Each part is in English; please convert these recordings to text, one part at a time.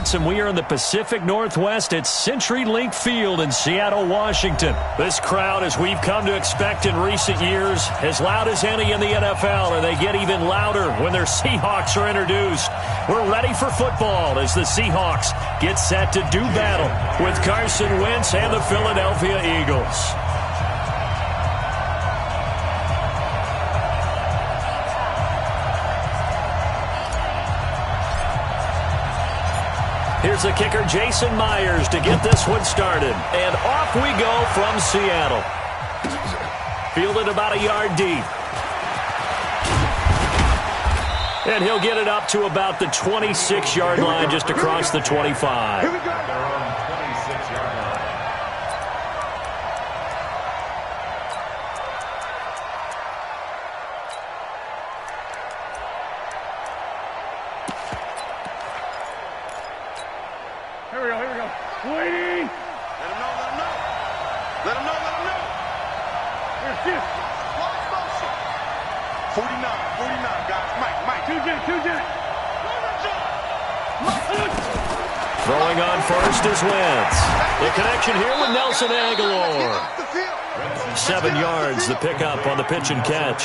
Sports, and we are in the Pacific Northwest at CenturyLink Field in Seattle, Washington. This crowd, as we've come to expect in recent years, as loud as any in the NFL, and they get even louder when their Seahawks are introduced. We're ready for football as the Seahawks get set to do battle with Carson Wentz and the Philadelphia Eagles. Here's the kicker, Jason Myers, to get this one started. And off we go from Seattle. Fielded about a yard deep. And he'll get it up to about the 26-yard line, just across the 25. Here we go. 26-yard line. Here we go. Waiting. Let him know. Let him know. Here's this. Watch motion. 49, guys. Mike. Two jet. Throwing on first is Wentz. The connection here with Nelson Aguilar. 7 yards, the pickup on the pitch and catch.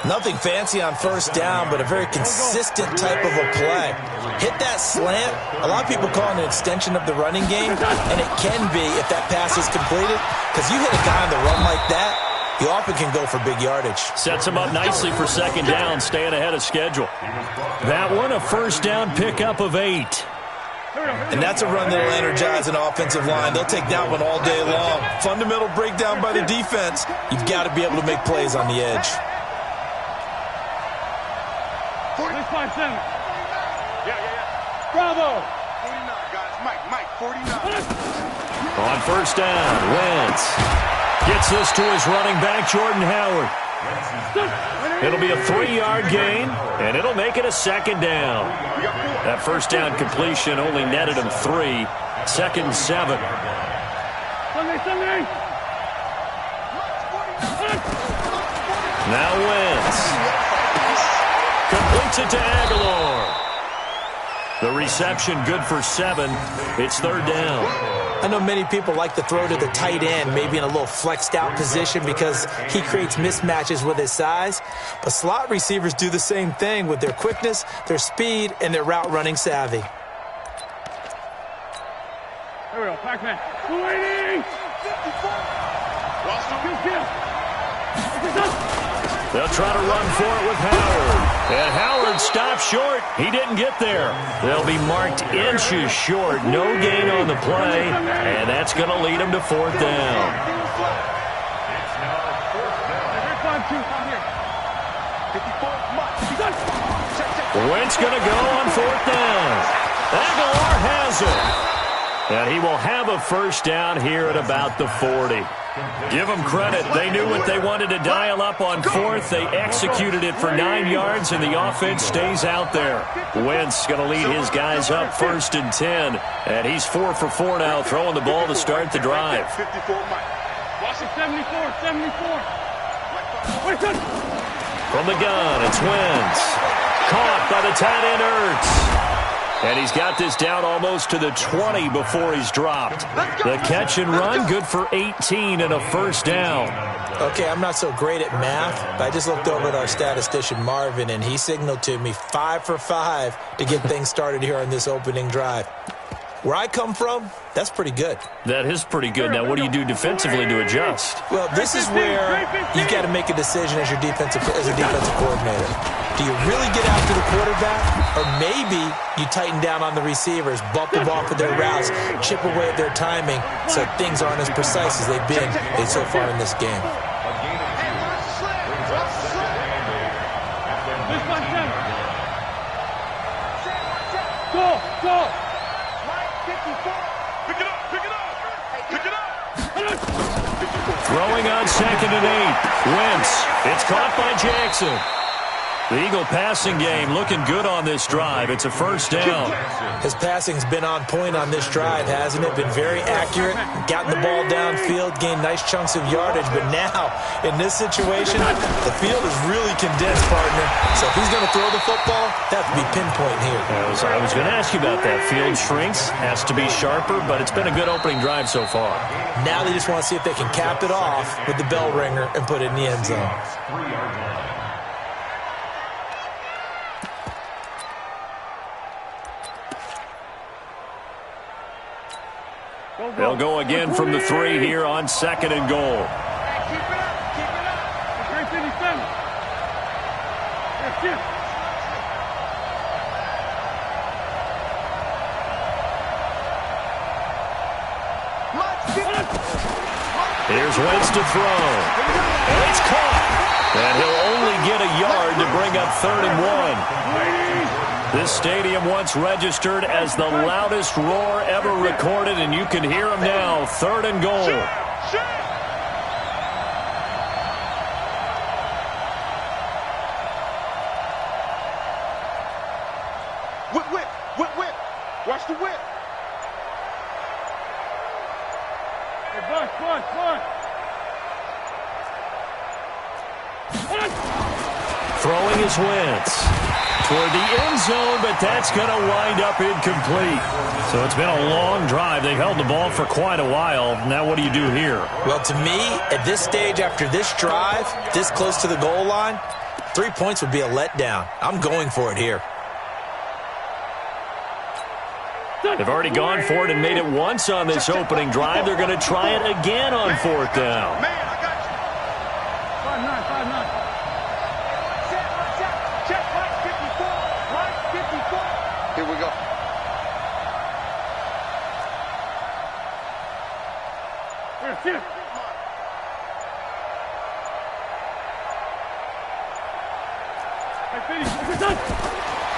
Nothing fancy on first down, but a very consistent type of a play. Hit that slant. A lot of people call it an extension of the running game, and it can be if that pass is completed, because you hit a guy on the run like that, you often can go for big yardage. Sets him up nicely for second down, staying ahead of schedule. That one, a first down pickup of 8. And that's a run that will energize an offensive line. They'll take that one all day long. Fundamental breakdown by the defense. You've got to be able to make plays on the edge. 657. Yeah. Bravo. 49, guys. Mike, 49. On first down, Wentz gets this to his running back, Jordan Howard. It'll be a 3-yard gain, and it'll make it a second down. That first down completion only netted him 3. Second 7. Sunday. Now Wentz completes it to Aguilar. The reception good for 7. It's third down. I know many people like to throw to the tight end, maybe in a little flexed out position because he creates mismatches with his size. But slot receivers do the same thing with their quickness, their speed, and their route running savvy. Here we go. Pac-Man. Waiting. They'll try to run for it with Howard. And Howard stopped short. He didn't get there. They'll be marked inches short. No gain on the play. And that's going to lead them to fourth down. Wentz going to go on fourth down. Aguilar has it. And he will have a first down here at about the 40. Give them credit. They knew what they wanted to dial up on fourth. They executed it for 9 yards, and the offense stays out there. Wentz going to lead his guys up first and 10. And he's 4 for 4 now, throwing the ball to start the drive. 74. From the gun, it's Wentz. Caught by the tight end, Ertz. And he's got this down almost to the 20 before he's dropped. The catch and run, good for 18 and a first down. Okay, I'm not so great at math, but I just looked over at our statistician, Marvin, and he signaled to me 5 for 5 to get things started here on this opening drive. Where I come from, that's pretty good. That is pretty good. Now, what do you do defensively to adjust? Well, this is where you've got to make a decision as a defensive coordinator. Do you really get after the quarterback, or maybe you tighten down on the receivers, bump them off of their routes, chip away at their timing so things aren't as precise as they've been so far in this game? Go! Throwing on second and 8. Wentz. It's caught by Jackson. The Eagle passing game looking good on this drive. It's a first down. His passing's been on point on this drive, hasn't it? Been very accurate, gotten the ball downfield, gained nice chunks of yardage. But now, in this situation, the field is really condensed, partner. So if he's going to throw the football, that would be pinpoint here. I was going to ask you about that. Field shrinks, has to be sharper, but it's been a good opening drive so far. Now they just want to see if they can cap it off with the bell ringer and put it in the end zone. They'll go again from the 3 here on 2nd and goal. Keep it up. Keep it up. It's 57. That's it. Here's Wentz to throw. And it's caught. And he'll only get a yard to bring up 3rd and 1. This stadium once registered as the loudest roar ever recorded, and you can hear him now. 3rd and goal. Whip. Watch the whip. Hey, Buck. Throwing his Wentz toward the end zone, but that's going to wind up incomplete. So it's been a long drive. They held the ball for quite a while. Now what do you do here? Well, to me, at this stage, after this drive, this close to the goal line, 3 points would be a letdown. I'm going for it here. They've already gone for it and made it once on this opening drive. They're going to try it again on 4th down. Man, I got you. 5-9. Check, right 54. Here we go. That's it.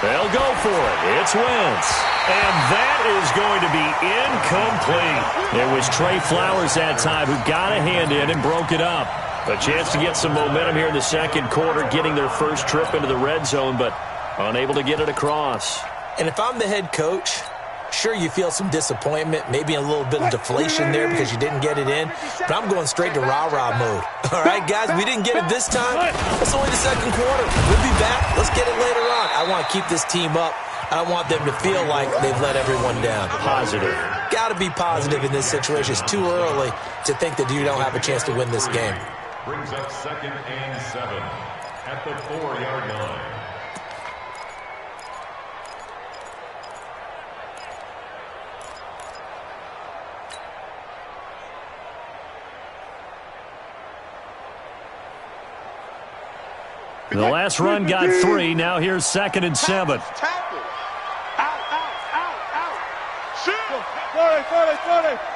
They'll go for it. It's Wentz. And that is going to be incomplete. It was Trey Flowers that time who got a hand in and broke it up. A chance to get some momentum here in the 2nd quarter, getting their first trip into the red zone, but unable to get it across. And if I'm the head coach, sure, you feel some disappointment, maybe a little bit of deflation there because you didn't get it in, but I'm going straight to rah-rah mode. All right, guys, we didn't get it this time. It's only the 2nd quarter. We'll be back. Let's get it later on. I want to keep this team up. I don't want them to feel like they've let everyone down. Positive. Got to be positive in this situation. It's too early to think that you don't have a chance to win this game. Brings up 2nd and 7 at the 4-yard line. The last run got 3. Now here's 2nd and 7. Tackle. Out. Shoot. 40.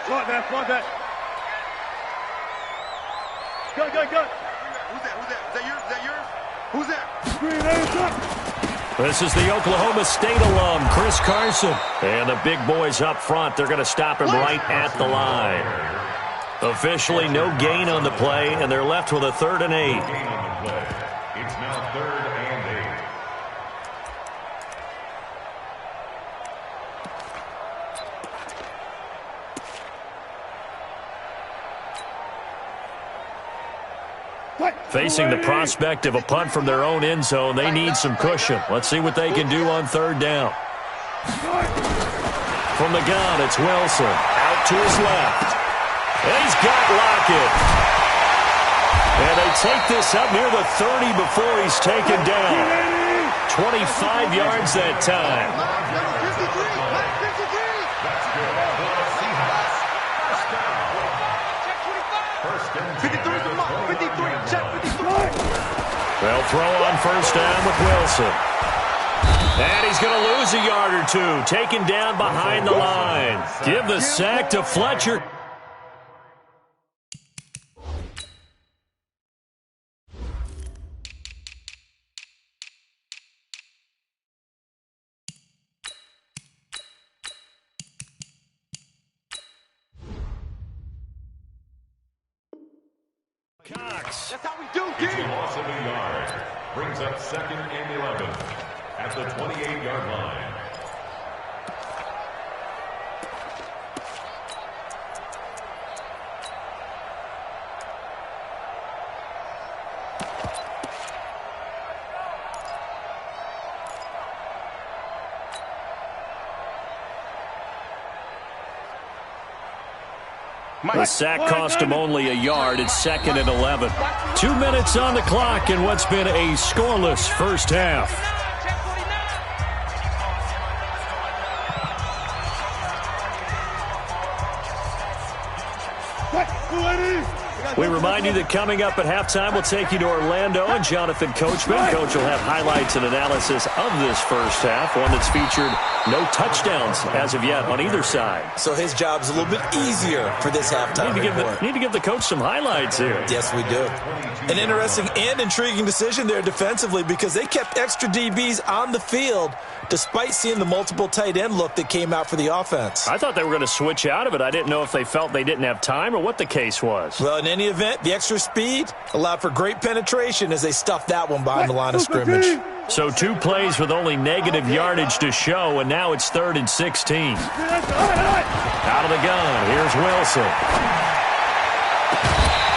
Slot that. Go. Who's that? Who's that? This is the Oklahoma State alum, Chris Carson. And the big boys up front, they're going to stop him right at the line. Officially no gain on the play, and they're left with a 3rd and 8. It's now 3rd and 8. Facing the prospect of a punt from their own end zone, they need some cushion. Let's see what they can do on 3rd down. From the gun, it's Wilson. Out to his left. And he's got Lockett. And they take this up near the 30 before he's taken down. 25 yards that time. 53, check 53. They'll throw on 1st down with Wilson. And he's going to lose a yard or 2, taken down behind the line. Give the sack to Fletcher. Cox. That's how we do, It's a loss of a yard. brings up 2nd and 11 at the 28-yard line. The sack cost him only a yard. It's 2nd and 11. 2 minutes on the clock in what's been a scoreless first half. We remind you that coming up at halftime, we'll take you to Orlando and Jonathan Coachman. Coach will have highlights and analysis of this first half, one that's featured no touchdowns as of yet on either side. So his job's a little bit easier for this halftime report. Need to give the coach some highlights here. Yes, we do. An interesting and intriguing decision there defensively because they kept extra DBs on the field despite seeing the multiple tight end look that came out for the offense. I thought they were going to switch out of it. I didn't know if they felt they didn't have time or what the case was. Well, in any event, the extra speed allowed for great penetration as they stuffed that one behind the line of scrimmage. So 2 plays with only negative yardage to show, and now it's 3rd and 16. Out of the gun, here's Wilson.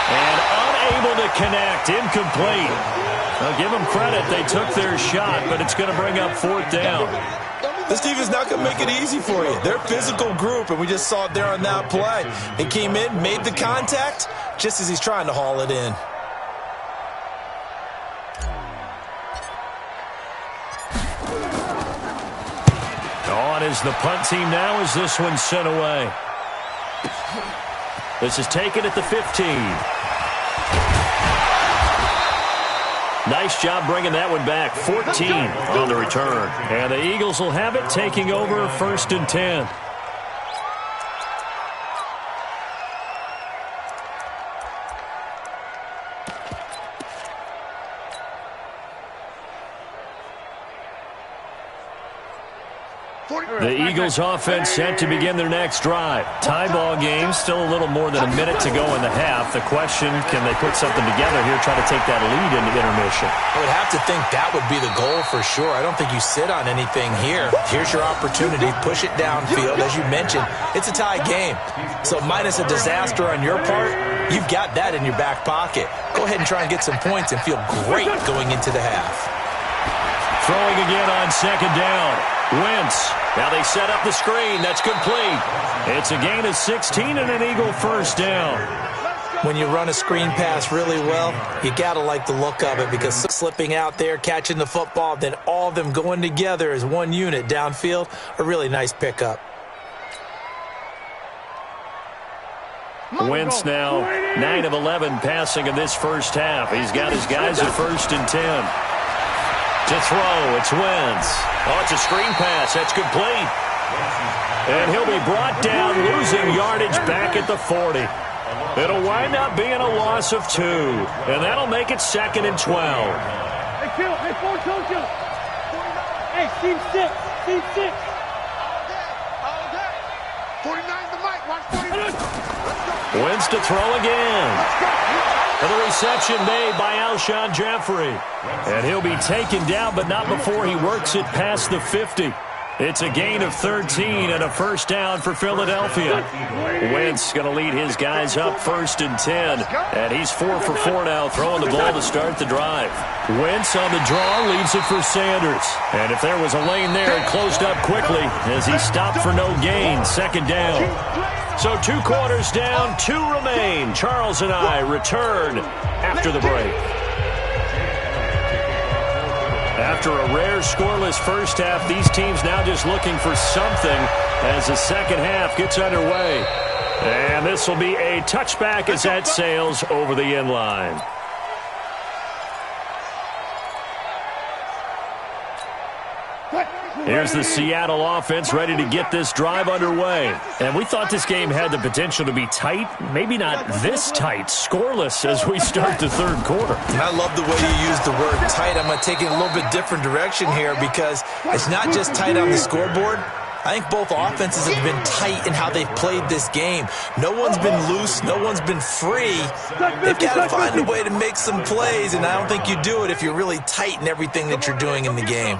And unable to connect, incomplete. Now give them credit, they took their shot, but it's going to bring up 4th down. This defense not going to make it easy for you. They're a physical group, and we just saw it there on that play. He came in, made the contact, just as he's trying to haul it in. On is the punt team now as this one's sent away. This is taken at the 15. Nice job bringing that one back. 14 on the return. And the Eagles will have it, taking over 1st and 10. The Eagles offense set to begin their next drive. Tie ball game, still a little more than a minute to go in the half. The question, can they put something together here, try to take that lead into intermission? I would have to think that would be the goal for sure. I don't think you sit on anything here. Here's your opportunity. Push it downfield. As you mentioned, it's a tie game. So minus a disaster on your part, you've got that in your back pocket. Go ahead and try and get some points and feel great going into the half. Throwing again on 2nd down. Wentz. Now they set up the screen. That's complete. It's a gain of 16 and an Eagle 1st down. When you run a screen pass really well, you got to like the look of it because slipping out there, catching the football, then all of them going together as one unit downfield, a really nice pickup. Wentz now 9 of 11 passing in this first half. He's got his guys at 1st and 10. To throw, it's Wentz. Oh, it's a screen pass. That's complete. And he'll be brought down, losing yardage back at the 40. It'll wind up being a loss of 2. And that'll make it 2nd and 12. Hey, Kill. Hey, 4, Kill. Hey, team 6. Team 6. All day. 49 the mic. Watch 49. Wentz to throw again. And the reception made by Alshon Jeffrey. And he'll be taken down, but not before he works it past the 50. It's a gain of 13 and a 1st down for Philadelphia. Wentz going to lead his guys up 1st and 10. And he's 4 for 4 now, throwing the ball to start the drive. Wentz on the draw, leaves it for Sanders. And if there was a lane there, it closed up quickly as he stopped for no gain. 2nd down. So 2 quarters down, 2 remain. Charles and I return after the break. After a rare scoreless first half, these teams now just looking for something as the second half gets underway. And this will be a touchback as that sails over the end line. Here's the Seattle offense ready to get this drive underway. And we thought this game had the potential to be tight, maybe not this tight, scoreless as we start the 3rd quarter. And I love the way you use the word tight. I'm going to take it a little bit different direction here because it's not just tight on the scoreboard. I think both offenses have been tight in how they've played this game. No one's been loose. No one's been free. They've got to find a way to make some plays, and I don't think you do it if you're really tight in everything that you're doing in the game.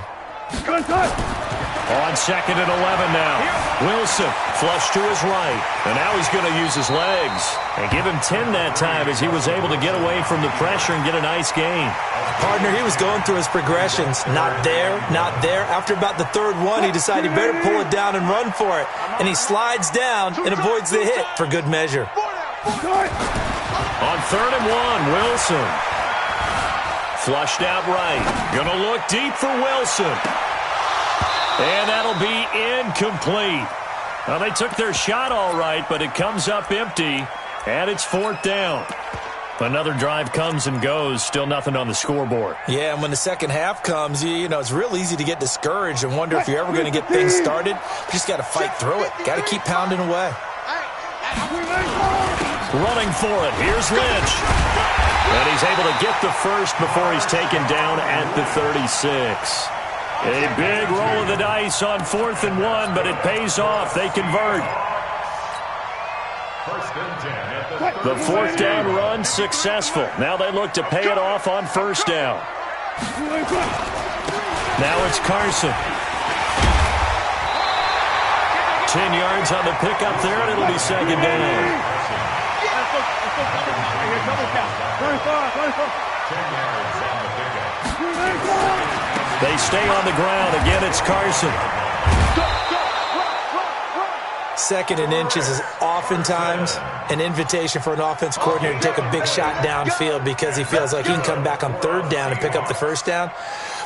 On 2nd and 11 now. Wilson flush to his right. And now he's going to use his legs. And give him 10 that time as he was able to get away from the pressure and get a nice gain. Partner, he was going through his progressions. Not there, not there. After about the third one, he decided he better pull it down and run for it. And he slides down and avoids the hit for good measure. On 3rd and 1, Wilson. Flushed out right. Going to look deep for Wilson. And that'll be incomplete. Well, they took their shot all right, but it comes up empty, and it's 4th down. Another drive comes and goes, still nothing on the scoreboard. Yeah, and when the second half comes, you know, it's real easy to get discouraged and wonder if you're ever going to get things started. You just got to fight through it. Got to keep pounding away. Running for it. Here's Lynch. And he's able to get the first before he's taken down at the 36. A big roll of the dice on 4th and 1, but it pays off. They convert. The 4th down run successful. Now they look to pay it off on 1st down. Now it's Carson. 10 yards on the pickup there, and it'll be 2nd down. They stay on the ground. Again, it's Carson. 2nd and inches is oftentimes an invitation for an offense coordinator to take a big shot downfield because he feels like he can come back on 3rd down and pick up the 1st down.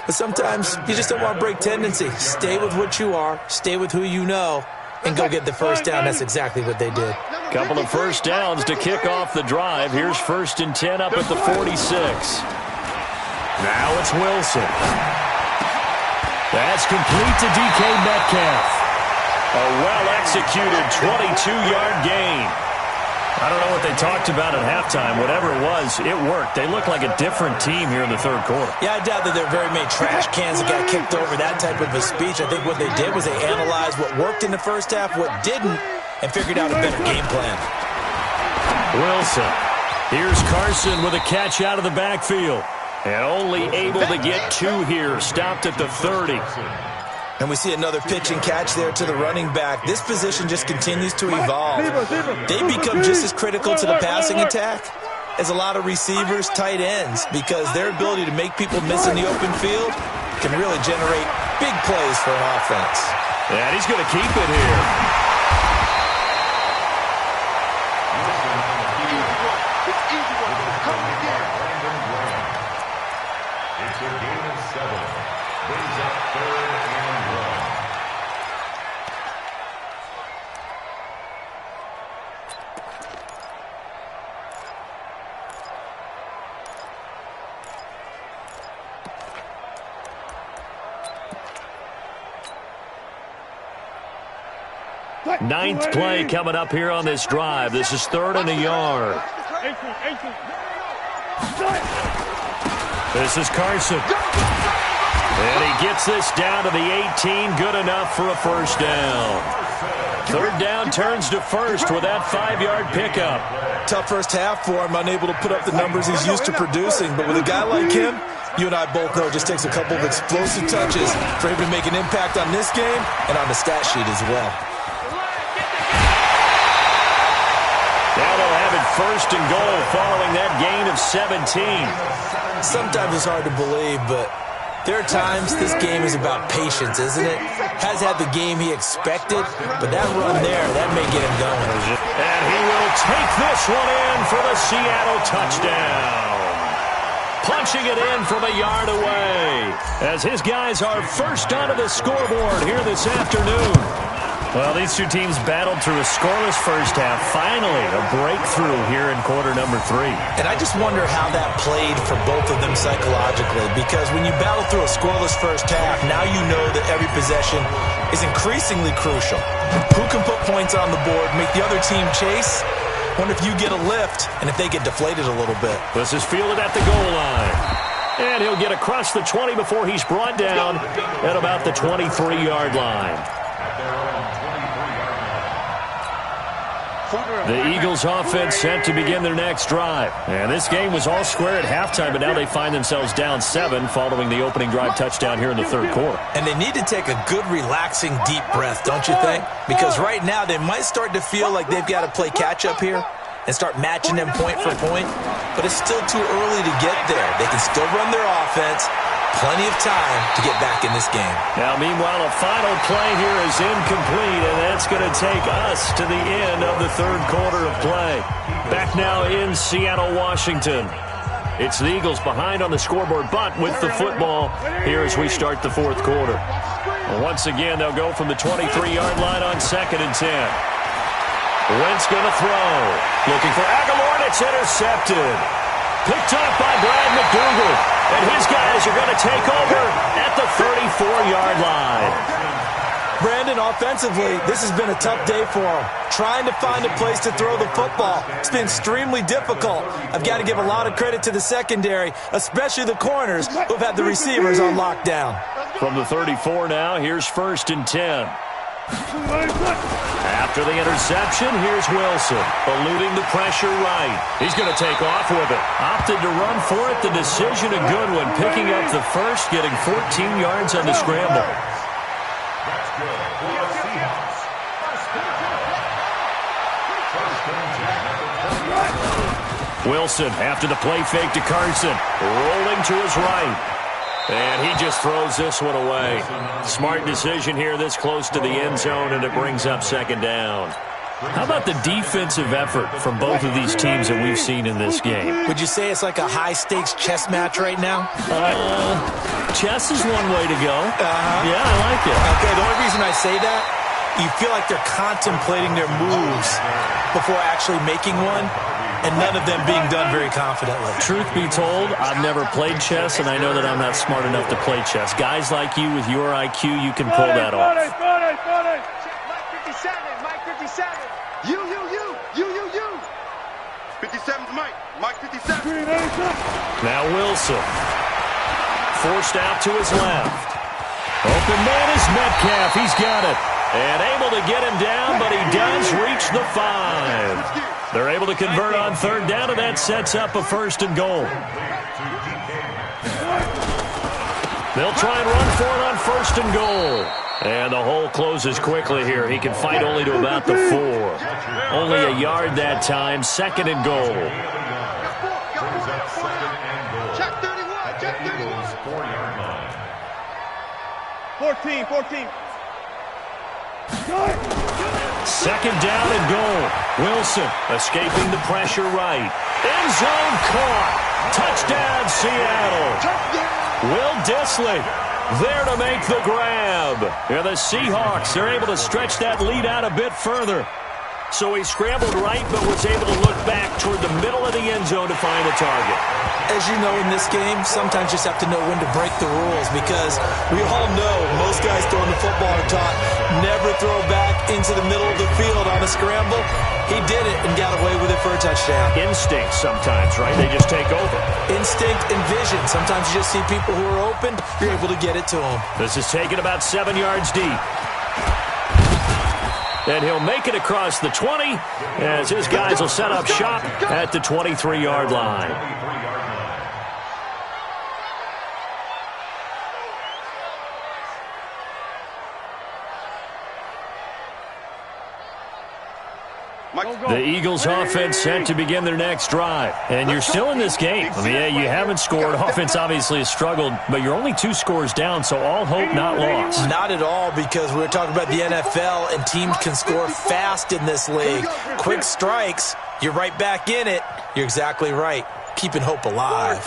But sometimes you just don't want to break tendency. Stay with what you are, stay with who you know, and go get the 1st down. That's exactly what they did. Couple of 1st downs to kick off the drive. Here's 1st and 10 up at the 46. Now it's Wilson. That's complete to DK Metcalf. A well-executed 22-yard gain. I don't know what they talked about at halftime. Whatever it was, it worked. They look like a different team here in the 3rd quarter. Yeah, I doubt that there are very many trash cans that got kicked over, that type of a speech. I think what they did was they analyzed what worked in the 1st half, what didn't, and figured out a better game plan. Wilson. Here's Carson with a catch out of the backfield. And only able to get 2 here. Stopped at the 30. And we see another pitch and catch there to the running back. This position just continues to evolve. They become just as critical to the passing attack as a lot of receivers, tight ends, because their ability to make people miss in the open field can really generate big plays for an offense. And he's going to keep it here. Ninth play coming up here on this drive. This is 3rd and a yard. This is Carson. And he gets this down to the 18. Good enough for a 1st down. 3rd down turns to 1st with that 5-yard pickup. Tough 1st half for him, unable to put up the numbers he's used to producing. But with a guy like him, you and I both know it just takes a couple of explosive touches for him to make an impact on this game and on the stat sheet as well. Now they'll have it 1st and goal following that gain of 17. Sometimes it's hard to believe, but there are times this game is about patience, isn't it? Has had the game he expected, but that run there, that may get him going. And he will take this one in for the Seattle touchdown. Punching it in from a yard away as his guys are first onto the scoreboard here this afternoon. Well, these two teams battled through a scoreless 1st half. Finally, a breakthrough here in quarter number 3. And I just wonder how that played for both of them psychologically, because when you battle through a scoreless 1st half, now you know that every possession is increasingly crucial. Who can put points on the board, make the other team chase? Wonder if you get a lift and if they get deflated a little bit. This is fielded at the goal line. And he'll get across the 20 before he's brought down at about the 23-yard line. The Eagles offense set to begin their next drive. And this game was all square at halftime, but now they find themselves down 7 following the opening drive touchdown here in the third quarter. And they need to take a good, relaxing, deep breath, don't you think? Because right now they might start to feel like they've got to play catch-up here and start matching them point for point. But it's still too early to get there. They can still run their offense. Plenty of time to get back in this game. Now, meanwhile, a final play here is incomplete, and that's going to take us to the end of the third quarter of play. Back now in Seattle, Washington. It's the Eagles behind on the scoreboard, but with the football here as we start the fourth quarter. Once again, they'll go from the 23-yard line on 2nd and 10. Wentz going to throw. Looking for Aguilar, and it's intercepted. Picked off by Brad McDougal. And his guys are going to take over at the 34-yard line. Brandon, offensively, this has been a tough day for him. Trying to find a place to throw the football. It's been extremely difficult. I've got to give a lot of credit to the secondary, especially the corners who've had the receivers on lockdown. From the 34 now, here's 1st and 10. After the interception, here's Wilson, eluding the pressure right. He's going to take off with it. Opted to run for it. The decision, a good one. Picking up the first, getting 14 yards on the scramble. That's good for the Seahawks. Wilson, after the play fake to Carson, rolling to his right. And he just throws this one away. Smart decision here this close to the end zone, and it brings up 2nd down. How about the defensive effort from both of these teams that we've seen in this game? Would you say it's like a high-stakes chess match right now? Chess is one way to go. Yeah, I like it. Okay, the only reason I say that, you feel like they're contemplating their moves before actually making one, and none of them being done very confidently. Truth be told, I've never played chess, and I know that I'm not smart enough to play chess. Guys like you with your IQ, you can pull that off. Mike 57, Mike 57. You. 57's Mike. Mike 57. Now Wilson. Forced out to his left. Open man is Metcalf. He's got it. And able to get him down, but he does reach the 5. They're able to convert on 3rd down, and that sets up a 1st and goal. They'll try and run for it on 1st and goal. And the hole closes quickly here. He can fight only to about the 4. Only a yard that time. 2nd and goal. Check 31. Check 31. 4-yard line. 14. 2nd down and goal. Wilson escaping the pressure right. End zone caught. Touchdown, Seattle. Will Dissly there to make the grab. And the Seahawks, they're able to stretch that lead out a bit further. So he scrambled right, but was able to look back toward the middle of the end zone to find the target. As you know, in this game, sometimes you just have to know when to break the rules, because we all know most guys throwing the football are taught never throw back into the middle of the field on a scramble. He did it and got away with it for a touchdown. Instinct sometimes, right? They just take over. Instinct and vision. Sometimes you just see people who are open, you're able to get it to them. This is taken about 7 yards deep. And he'll make it across the 20 as his guys will set up shop at the 23-yard line. The Eagles offense set to begin their next drive. And you're still in this game. I mean, yeah, you haven't scored. Offense obviously has struggled, but you're only 2 scores down, so all hope not lost. Not at all, because we're talking about the NFL, and teams can score fast in this league. Quick strikes, you're right back in it. You're exactly right. Keeping hope alive.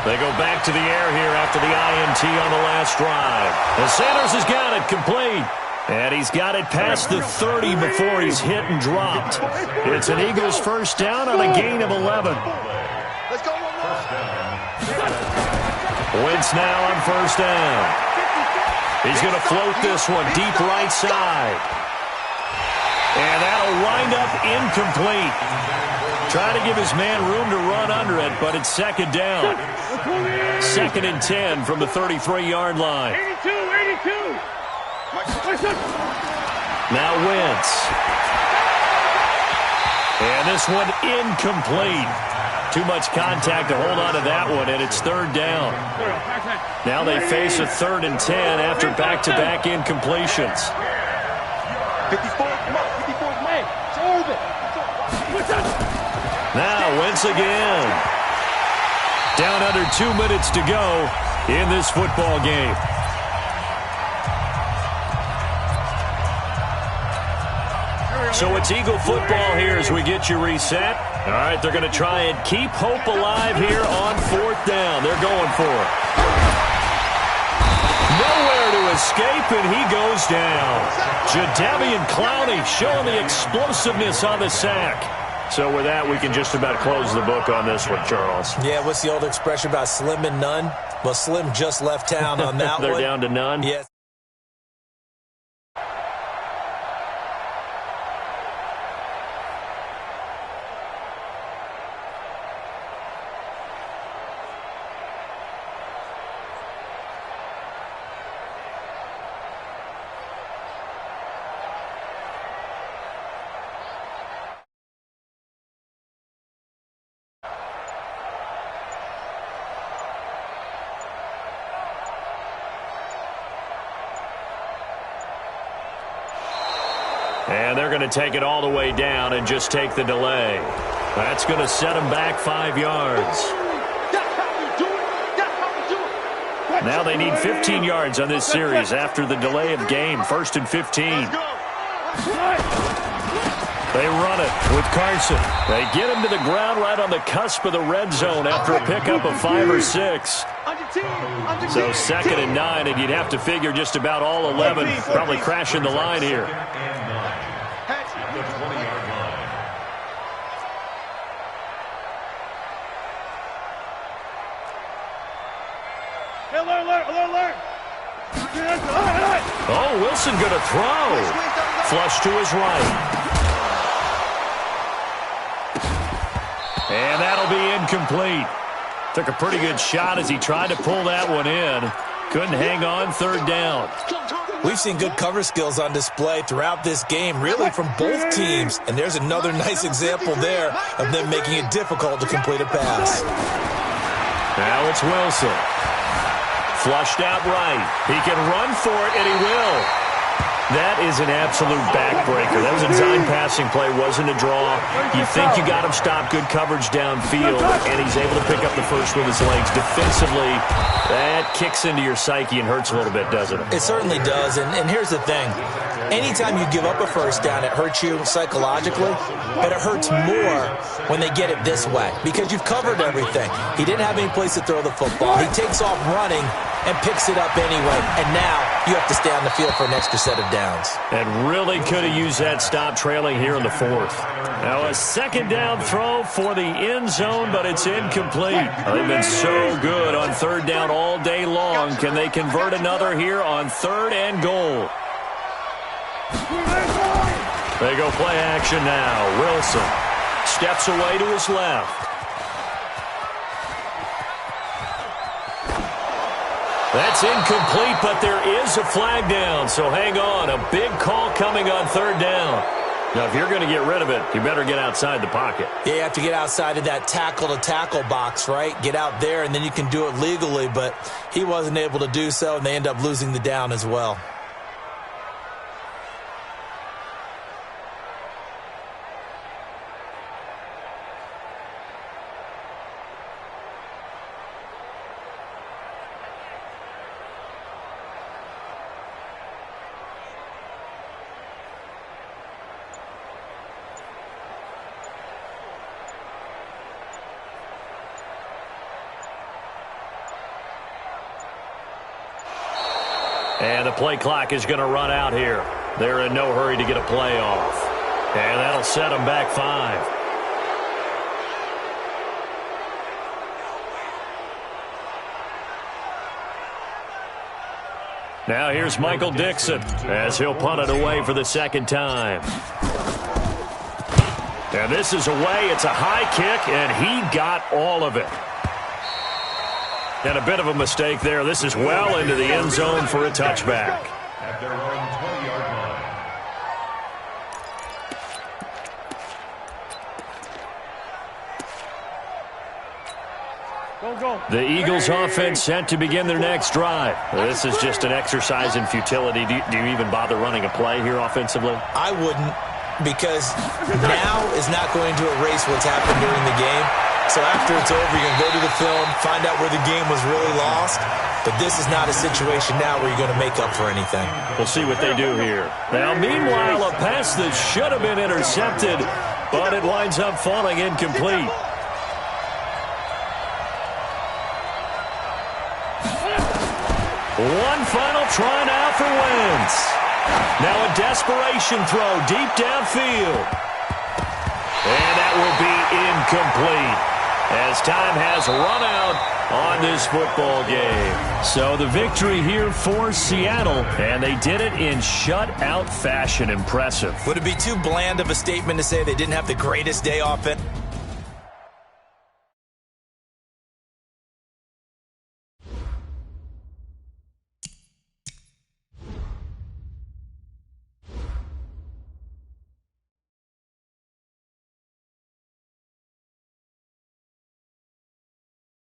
They go back to the air here after the INT on the last drive. And Sanders has got it complete. And he's got it past the 30 before he's hit and dropped. It's an Eagles first down on a gain of 11. Let's go. Wentz now on first down. He's going to float this one deep right side. And that'll wind up incomplete. Trying to give his man room to run under it, but it's 2nd down. 2nd and 10 from the 33-yard line. 82. Now Wentz. And this one incomplete. Too much contact to hold on to that one, and it's third down. Now they face a 3rd and 10 after back-to-back incompletions. 54, come on, 54, man. Now Wentz again. Down under 2 minutes to go in this football game. So it's Eagle football here as we get you reset. All right, they're going to try and keep hope alive here on 4th down. They're going for it. Nowhere to escape, and he goes down. Jadeveon Clowney showing the explosiveness on the sack. So with that, we can just about close the book on this one, Charles. Yeah, what's the old expression about slim and none? Well, Slim just left town on that They're one. down to none? Yes. And they're going to take it all the way down and just take the delay. That's going to set them back 5 yards. Now they need 15 yards on this series after the delay of game. 1st and 15. They run it with Carson. They get him to the ground right on the cusp of the red zone after a pickup of 5 or 6. So 2nd and 9, and you'd have to figure just about all 11 probably crashing the line here. The 20-yard line. Hey, alert. Oh, Wilson going to throw. Flush to his right. And that'll be incomplete. Took a pretty good shot as he tried to pull that one in. Couldn't hang on, 3rd down. We've seen good cover skills on display throughout this game, really from both teams. And there's another nice example there of them making it difficult to complete a pass. Now it's Wilson. Flushed out right. He can run for it, and he will. That is an absolute backbreaker. That was a design passing play, wasn't a draw. You think you got him stopped, good coverage downfield, and he's able to pick up the first with his legs. Defensively, that kicks into your psyche and hurts a little bit, doesn't it? It certainly does, and here's the thing. Anytime you give up a first down, it hurts you psychologically, but it hurts more when they get it this way because you've covered everything. He didn't have any place to throw the football. He takes off running and picks it up anyway, and now you have to stay on the field for an extra set of downs. And really could have used that stop trailing here in the 4th. Now a 2nd down throw for the end zone, but it's incomplete. They've been so good on 3rd down all day long. Can they convert another here on 3rd and goal? They go play action now. Wilson steps away to his left. That's incomplete, but there is a flag down, so hang on. A big call coming on 3rd down. Now, if you're going to get rid of it, you better get outside the pocket. Yeah, you have to get outside of that tackle-to-tackle box, right? Get out there, and then you can do it legally, but he wasn't able to do so, and they end up losing the down as well. And the play clock is going to run out here. They're in no hurry to get a play off. And that'll set them back 5. Now here's Michael Dixon as he'll punt it away for the 2nd time. And this is away. It's a high kick, and he got all of it. And a bit of a mistake there. This is well into the end zone for a touchback. At their own 20-yard line. The Eagles offense set to begin their next drive. This is just an exercise in futility. Do you even bother running a play here offensively? I wouldn't, because now is not going to erase what's happened during the game. So after it's over, you're going to go to the film, find out where the game was really lost. But this is not a situation now where you're going to make up for anything. We'll see what they do here. Now, meanwhile, a pass that should have been intercepted, but it winds up falling incomplete. One final try now for Wentz. Now a desperation throw deep downfield. And that will be incomplete as time has run out on this football game. So the victory here for Seattle, and they did it in shutout fashion. Impressive. Would it be too bland of a statement to say they didn't have the greatest day offense?